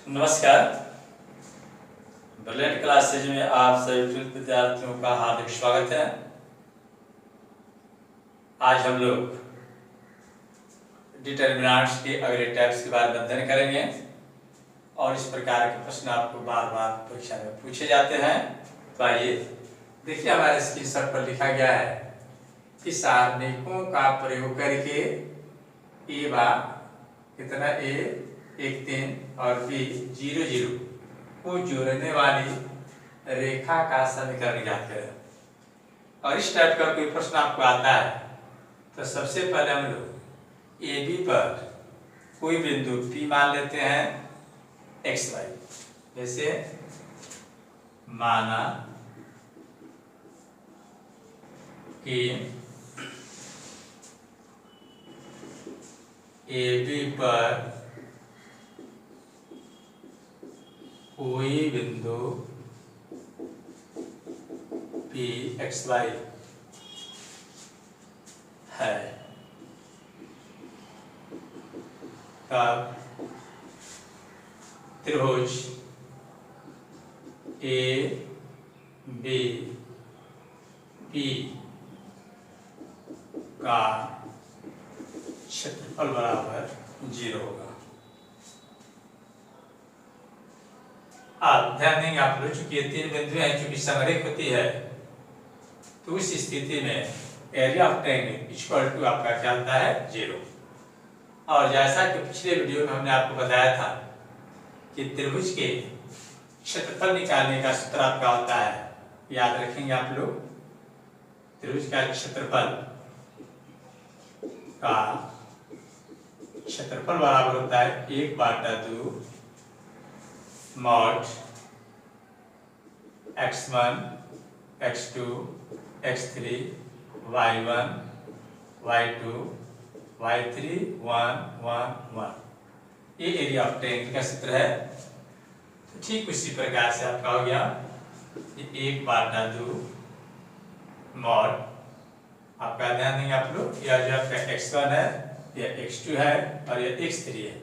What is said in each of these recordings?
नमस्कार। Brilliant classes में आप सभी विद्यार्थियों का हार्दिक स्वागत है। आज हम लोग डिटरमिनेंट्स के अगले टाइप्स के बारे में अध्ययन करेंगे और इस प्रकार के प्रश्न आपको बार बार परीक्षा में पूछे जाते हैं। तो आइए देखिए, हमारे स्क्रीनशॉट पर लिखा गया है कि सारणिकों का प्रयोग करके ए बार कितना ए 1 3 और बी 0 0 को जोड़ने वाली रेखा का समीकरण ज्ञात करें। और इस टाइप का कोई प्रश्न आपको आता है तो सबसे पहले हम लोग ए बी पर कोई बिंदु P मान लेते हैं एक्स वाई। जैसे माना कि ए बी पर कोई बिंदु P एक्स वाई है, तब त्रिभुज ए बी पी का क्षेत्रफल बराबर 0 होगा। आप ध्यान देंगे आप लोग, चूंकि ये 3 बिंदु हैं, चूंकि समरेख होती है तो उस स्थिति में area of triangle equal to आपका क्या होता है 0। और जैसा कि पिछले वीडियो में हमने आपको बताया था कि त्रिभुज के क्षेत्रफल निकालने का सूत्र आपका होता है, याद रखेंगे आप लोग। त्रिभुज का क्षेत्रफल बराबर होता है 1/2 mod x1 x2 x3 y1 y2 y3 1 1 1। ये एरिया ऑफ ट्रायंगल का सूत्र है। तो ठीक उसी प्रकार से आपका हो गया 1/2 mod, आपका ध्यान देंगे आप लोग, यह जो आपका x1 है, यह x2 है और यह x3 है।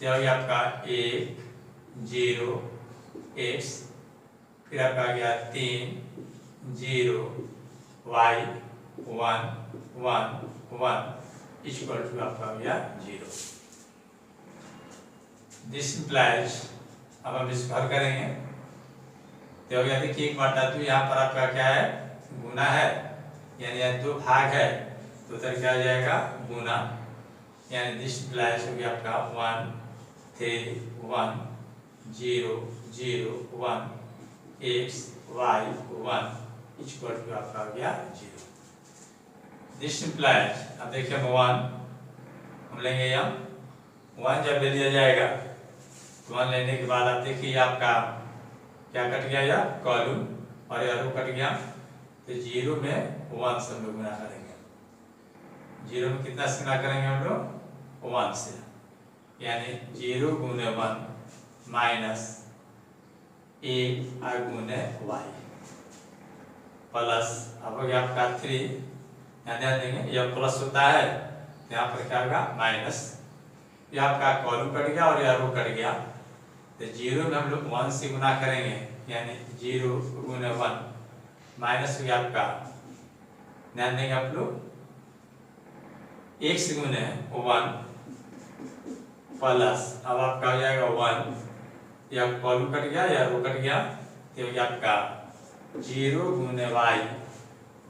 यह हो गया आपका 1 0 x, फिर आपका आ गया 3 0 y 1 1 1 इक्वल टू आपका हो गया 0। दिस इम्प्लाइज, अब हम इसको हल करेंगे तो हो गया, देखिए 1/2 यहाँ पर आपका क्या है, गुना है, यानी यह 2 भाग है तो उधर क्या आ जाएगा गुना, यानी दिस इम्प्लाइज हो गया आपका 1 3 1 0 0 1 x y 1 इक्वल टू आपका हो गया 0। दिस इम्प्लाइज, अब देखिए 1 हम लेंगे, यहाँ 1 जब ले लिया जाएगा, 1 लेने के बाद आप देखिए आपका क्या कट गया, या कॉलम और यह रो कट गया, तो 0 में 1 से हम लोग गुना करेंगे। 0 में कितना से गुना करेंगे हम लोग 1 से, यानी 0 गुने 1 माइनस 1 गुने y प्लस, अब हो गया आपका 3, यहाँ ध्यान देंगे यह प्लस होता है, यहाँ पर क्या होगा माइनस, यह आपका कॉलम कट गया और यह रो कट गया, तो 0 में हम लोग 1 से गुना करेंगे, यानी 0 गुने 1 माइनस हो गया आपका, ध्यान देंगे आप लोग, 1 से गुने 1 प्लस, अब आपका हो जाएगा 1, यह कॉलम कट गया या रो कट गया, तो ये आपका 0 गुने y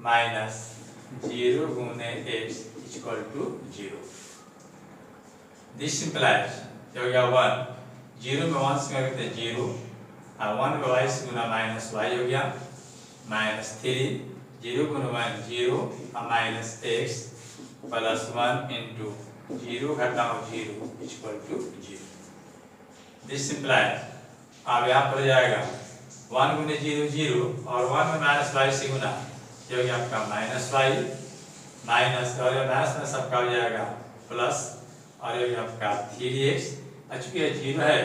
माइनस 0 गुने x equal to 0। This implies हो गया 1, 0 में 1 से करते 0 और 1 में y से गुना माइनस y हो गया, माइनस 3 0 गुने 1 0 और माइनस x प्लस 1 इंटू 0 घटाओ 0 इक्वल टू 0। दिस इम्प्लाइज, अब यहाँ पर जाएगा 1 गुने 0 0 और 1 में माइनस y से गुना, जो कि आपका माइनस y माइनस, और माइनस में सबका हो जाएगा प्लस, और ये आपका 3x, चूंकि 0 है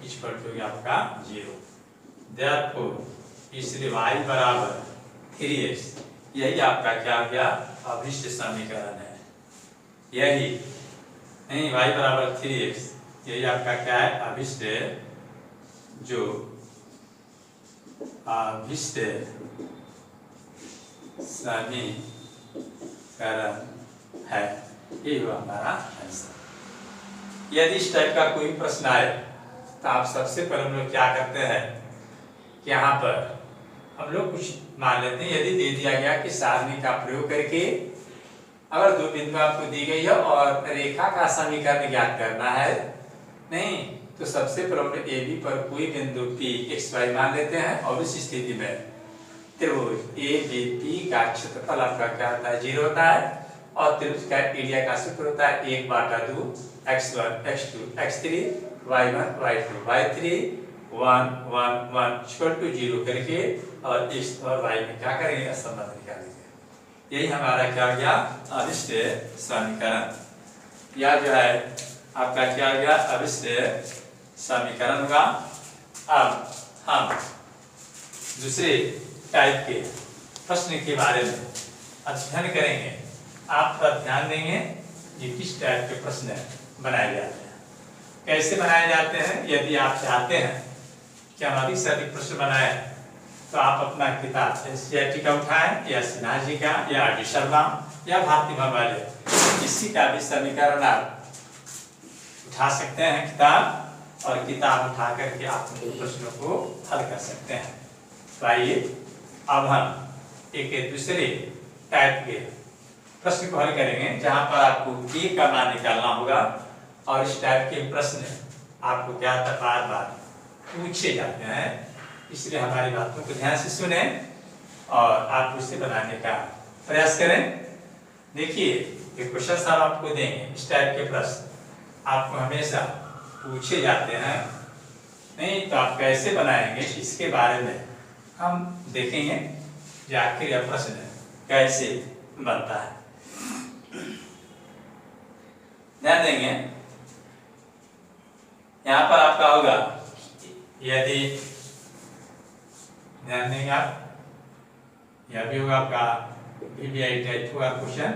इक्वल टू आपका 0। देयरफॉर इसलिए y बराबर 3x, यही आपका क्या हो गया अभिष्ट समीकरण है। यही नहीं, y बराबर 3x यही आपका क्या है, अभिष्ट जो अभिष्ट समीकरण है, ये हुआ हमारा आंसर। यदि इस टाइप का कोई प्रश्न आए तो आप सबसे पहले हम लोग क्या करते हैं कि यहाँ पर हम लोग कुछ मान लेते हैं। यदि दे दिया गया कि सारणी का प्रयोग करके अगर दो बिंदु आपको दी गई है और रेखा का समीकरण ज्ञात करना है, नहीं तो सबसे पहले हम लोग AB पर कोई बिंदु P XY मान लेते हैं और उस स्थिति में त्रिभुज ABP का क्षेत्रफल आपका क्या होता है, 0 होता है और त्रिभुज का एरिया का सूत्र होता है 1/2 x1 x2 x3 y1 y2 y3 1 1 1 0 करके और x और y में क्या करेंगे, संबंध निकालेंगे। यही हमारा क्या हो गया, अभिष्ट समीकरण, या जो है आपका क्या हो गया, अभिष्ट समीकरण होगा। अब हम दूसरे टाइप के प्रश्न के बारे में अध्ययन करेंगे। आप थोड़ा ध्यान देंगे ये किस टाइप के प्रश्न बनाए जाते हैं, कैसे बनाए जाते हैं। यदि आप चाहते हैं कि हम अधिक से अधिक प्रश्न बनाए तो आप अपना किताब NCERT का उठाएं या सिन्हा जी का या RD शर्मा या भारती वाले, इसी का भी समीकरण आप उठा सकते हैं किताब, और किताब उठा करके आप प्रश्नों को हल कर सकते हैं। तो आइए अब हम एक दूसरे टाइप के प्रश्न को हल करेंगे जहां पर आपको K का मान निकालना होगा और इस टाइप के प्रश्न आपको क्या बार बार पूछे जाते हैं, इसलिए हमारी बातों को ध्यान से सुने और आप उसे बनाने का प्रयास करें। देखिए ये क्वेश्चन साहब आपको देंगे, इस टाइप के प्रश्न आपको हमेशा पूछे जाते हैं, नहीं तो आप कैसे बनाएंगे इसके बारे में हम देखेंगे कि आखिर यह प्रश्न कैसे बनता है। ध्यान देंगे यहाँ पर आपका होगा, यदि ध्यान देंगे आप, यह भी होगा आपका VBI टाइप होगा क्वेश्चन,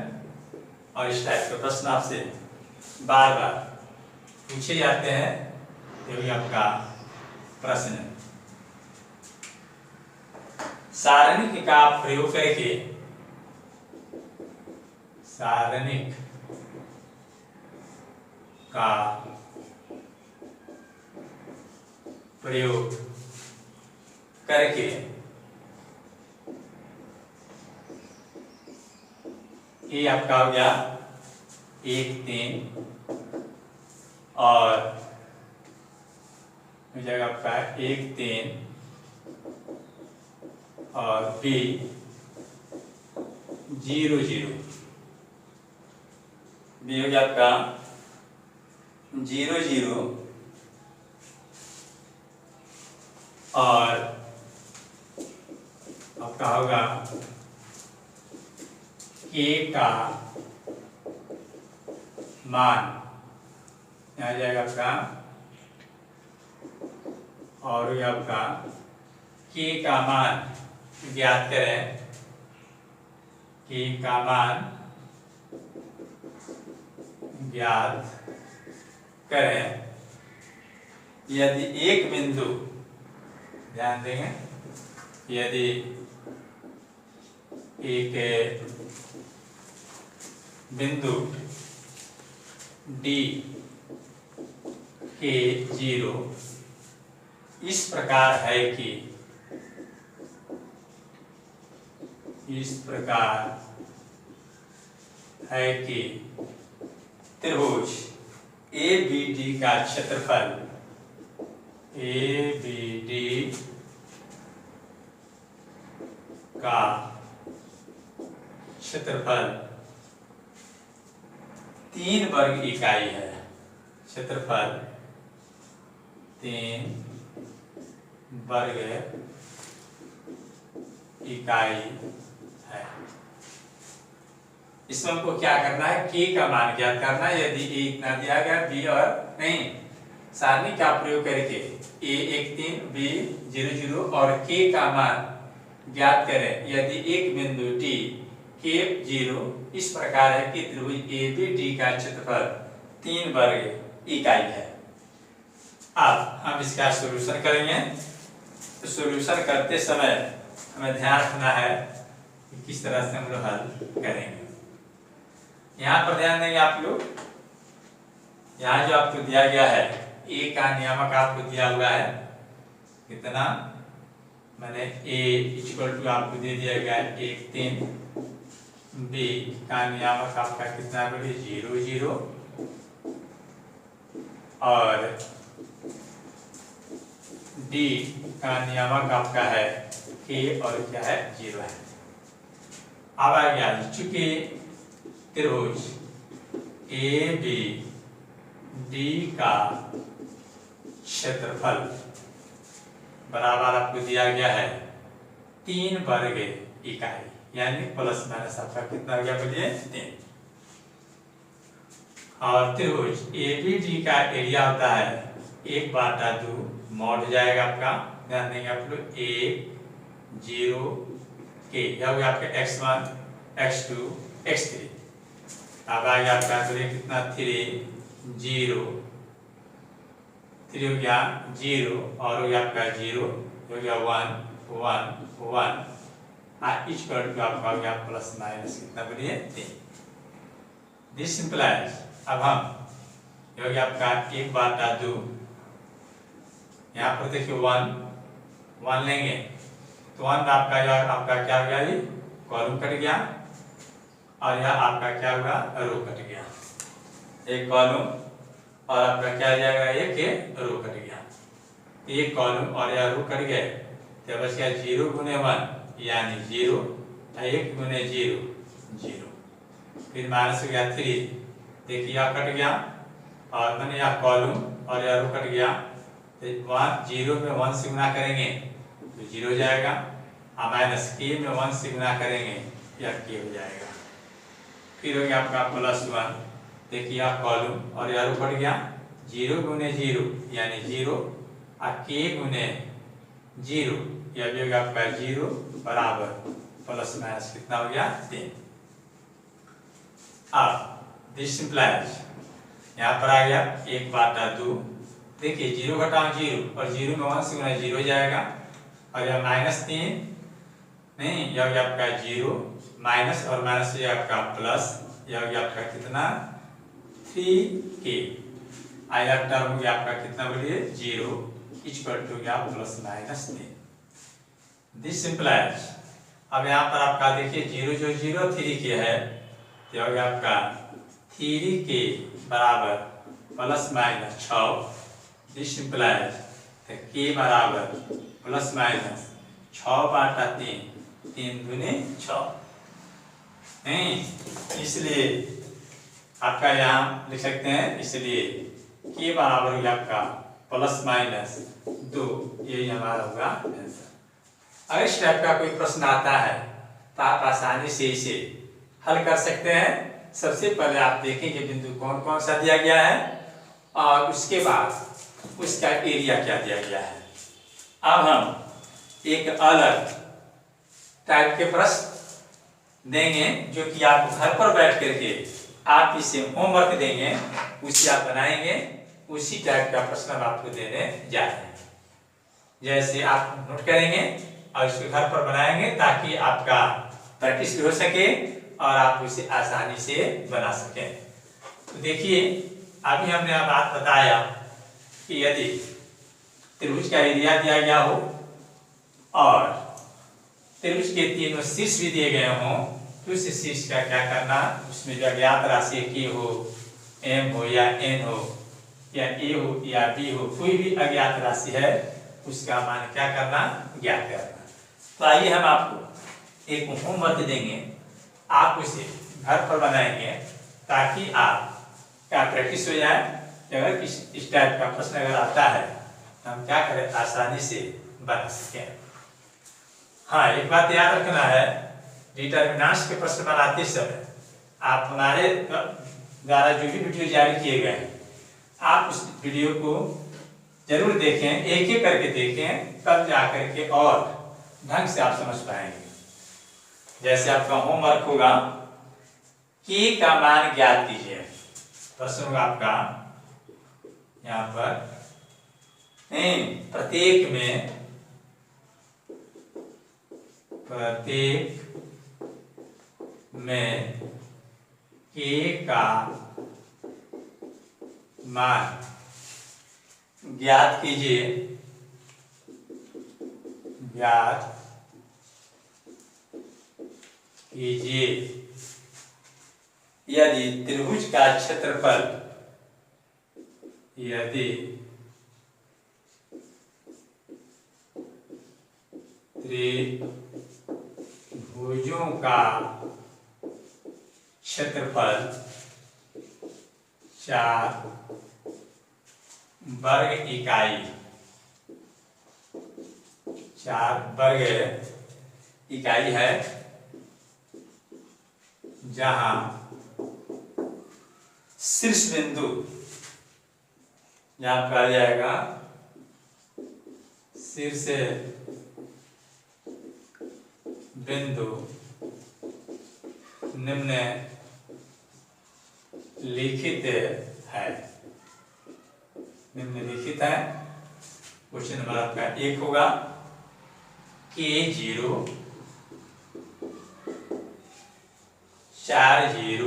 और इस टाइप के प्रश्न आपसे बार बार पूछे जाते हैं। यही आपका प्रश्न सारणिक का प्रयोग करके, सारणिक का प्रयोग करके ये आपका हो गया 1 3 और हो जाएगा आपका 1 3 और B 0 0, B हो गया आपका 0 0 और आपका होगा K का मान आ जाएगा आपका, और ये आपका K का मान ज्ञात करें, K का मान ज्ञात करें यदि एक बिंदु, ध्यान देंगे, यदि एक बिंदु D के 0 इस प्रकार है कि, इस प्रकार है कि त्रिभुज ABD का क्षेत्रफल, ABD का क्षेत्रफल 3 वर्ग इकाई है, क्षेत्रफल 3 वर्ग इकाई है। इसमें हमको क्या करना है, K का मान ज्ञात करना है। यदि A इतना दिया गया, B और नहीं, सारणी का प्रयोग करके A 1 3 B 0 0 और K का मान ज्ञात करें यदि एक बिंदु D K 0 इस प्रकार है कि त्रिभुज ABD का क्षेत्रफल 3 वर्ग इकाई है। अब हम इसका सॉल्यूशन करेंगे। तो सॉल्यूशन करते समय हमें ध्यान रखना है कि किस तरह से हम लोग हल करेंगे। यहाँ पर ध्यान देंगे आप लोग, यहाँ जो आपको दिया गया है ए का नियामक आपको दिया हुआ है कितना, मैंने ए इक्वल टू आपको दे दिया गया है 1 3, बी का नियामक आपका कितना बोलिए 0 0, और डी का नियामक आपका है के और क्या है 0 है। अब आ गया चूंकि त्रिभुज ए बी डी का क्षेत्रफल बराबर आपको दिया गया है 3 वर्ग इकाई, यानी प्लस माइनस आपका कितना हो गया बोलिए 3। और त्रिभुज एबीडी का एरिया होता है 1/2 मॉड हो जाएगा आपका, ध्यान देंगे आप लोग 1 0 के, यह हो गया आपका x1 x2 x3। अब आ गया आपका कितना 3 0 3 हो गया 0 और हो गया आपका 0 हो गया 1 1 1 इक्वल टू आपका हो गया प्लस माइनस कितना बोलिए 3। दिस सिंपलाइज, अब हम ये हो गया आपका 1/2, यहाँ पर देखिए 1 लेंगे तो 1 आपका क्या हो गया, ये कॉलम कट गया और यह आपका क्या होगा रो कट गया, एक कॉलम और आपका क्या जाएगा एक रो कट गया, एक कॉलम और यह रो कट गए तो बस क्या 0 गुने 1 यानी 0, 1 गुने 0 0, फिर माइनस हो गया 3, देखिए यह कट गया और मैंने यह कॉलम और यह रो कट गया तो 0 में 1 से गुना करेंगे तो 0 जाएगा, और माइनस के में 1 से गुना करेंगे यह के हो जाएगा, फिर हो गया आपका +1, देखिए यह कॉलम और यह रो कट गया 0 गुने 0 यानी 0 और के गुने 0 यह भी होगा आपका 0 बराबर प्लस माइनस कितना हो गया 3। अब दिस सिंपलाइज, यहाँ पर आ गया 1/2, देखिए 0 घटाओ 0 और 0 में 1 से गुना 0 जाएगा, और यह -3 नहीं, यह हो गया आपका 0 माइनस और माइनस से आपका प्लस, यह हो गया आपका कितना 3k, आया टर्म हो गया आपका कितना बोलिए 0 इक्वल टू गया प्लस माइनस 3। दिस सिंपलाइज, अब यहाँ पर आपका देखिए 0 जो 0 3k है तो हो गया आपका 3k बराबर प्लस माइनस 6। दिस सिंपलाइज k बराबर प्लस माइनस 6/3, 3 दूने 6 नहीं, इसलिए आपका यहाँ लिख सकते हैं, इसलिए के बराबर हो गया आपका प्लस माइनस 2, यही हमारा होगा आंसर। अगर इस टाइप का कोई प्रश्न आता है तो आप आसानी से इसे हल कर सकते हैं। सबसे पहले आप देखेंगे बिंदु कौन कौन सा दिया गया है और उसके बाद उसका एरिया क्या दिया गया है। अब हम एक अलग टाइप के प्रश्न देंगे जो कि आप घर पर बैठ करके आप इसे होमवर्क देंगे, उसे आप बनाएंगे, उसी टाइप का प्रश्न हम आपको देने जा रहे हैं। जैसे आप नोट करेंगे और इसको घर पर बनाएंगे ताकि आपका प्रैक्टिस भी हो सके और आप उसे आसानी से बना सकें। तो देखिए अभी हमने अब बात बताया कि यदि त्रिभुज का एरिया दिया गया हो और त्रिभुज के तीनों शीर्ष भी दिए गए हों तो उस शीर्ष का क्या करना, उसमें जो अज्ञात राशि k हो, m हो या n हो या a हो या b हो, कोई भी अज्ञात राशि है उसका मान क्या करना, ज्ञात करना। तो आइए हम आपको एक होमवर्क देंगे, आप उसे घर पर बनाएंगे ताकि आप क्या प्रैक्टिस हो जाए। अगर इस टाइप का प्रश्न अगर आता है तो हम क्या करें, आसानी से बना सकें। हाँ, एक बात याद रखना है, डिटर्मिनेंट्स के प्रश्न बनाते समय आप हमारे द्वारा जो भी वीडियो जारी किए गए हैं आप उस वीडियो को जरूर देखें, एक एक करके देखें, तब जाकर के और ढंग से आप समझ पाएंगे। जैसे आपका होमवर्क होगा k का मान ज्ञात कीजिए, प्रश्न होगा आपका यहाँ पर नहीं, प्रत्येक में k का मान ज्ञात कीजिए। यदि त्रिभुज का क्षेत्रफल त्रिभुजों का क्षेत्रफल 4 वर्ग इकाई है, जहां शीर्ष बिंदु यहां कहा जाएगा शीर्ष बिंदु निम्नलिखित है। क्वेश्चन नंबर आपका 1 होगा K0 40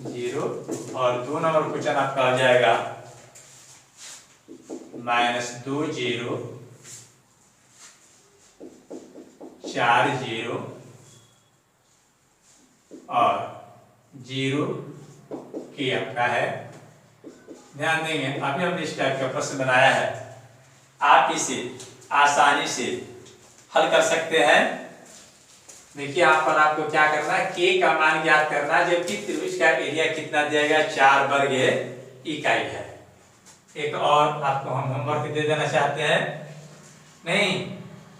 02 और 2 नंबर क्वेश्चन आपका आ जाएगा -20 40 और 0 की आपका है। ध्यान देंगे, अभी हमने इस टाइप का प्रश्न बनाया है, आप इसे आसानी से हल कर सकते हैं। देखिए यहाँ पर आपको क्या करना है, k का मान ज्ञात करना है, जबकि त्रिभुज का एरिया कितना दिया 4 वर्ग इकाई है। एक और आपको हम होमवर्क दे देना चाहते हैं, नहीं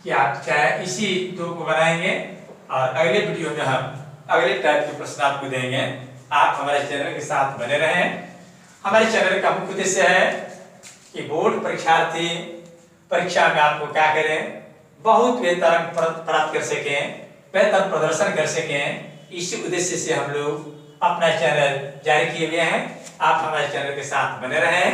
कि आप चाहे इसी 2 को बनाएंगे और अगले वीडियो में हम अगले टाइप के प्रश्न आपको देंगे। आप हमारे चैनल के साथ बने रहें। हमारे चैनल का मुख्य उद्देश्य है कि बोर्ड परीक्षार्थी परीक्षा में आपको क्या करें, बहुत बेहतर अंक प्राप्त कर सकें, बेहतर प्रदर्शन कर सकें। इसी उद्देश्य से हम लोग अपना चैनल जारी किए हुए हैं। आप हमारे चैनल के साथ बने रहें।